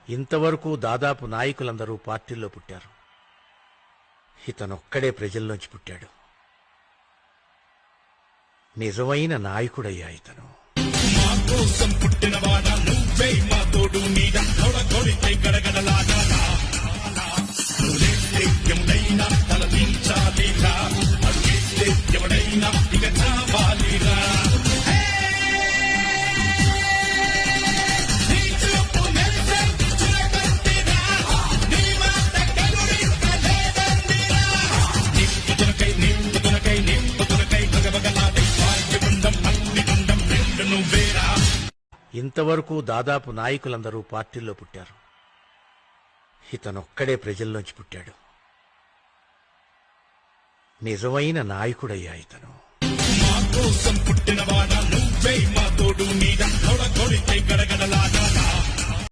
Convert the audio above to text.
ఇంతవరకు దాదాపు నాయకులందరూ పార్టీల్లో పుట్టారు. ఇతనొక్కడే ప్రజల్లోంచి పుట్టాడు. నిజమైన నాయకుడయ్యా ఇతను. మా కోసం పుట్టినవాడా నువ్వే మా తోడు నీడ కొడితే గడగడలాగా ఎవడైనా తలదించాలిరా అడిగితే ఎవడైనా ఇక చావాలిరా. ఇంతవరకు దాదాపు నాయకులందరూ పార్టీల్లో పుట్టారు. ఇతనొక్కడే ప్రజల్లోంచి పుట్టాడు. నిజమైన నాయకుడయ్యా ఇతను. మా కోసం పుట్టినవాడా నువ్వే మా తోడు నీడ కొడితే గడగడలాగా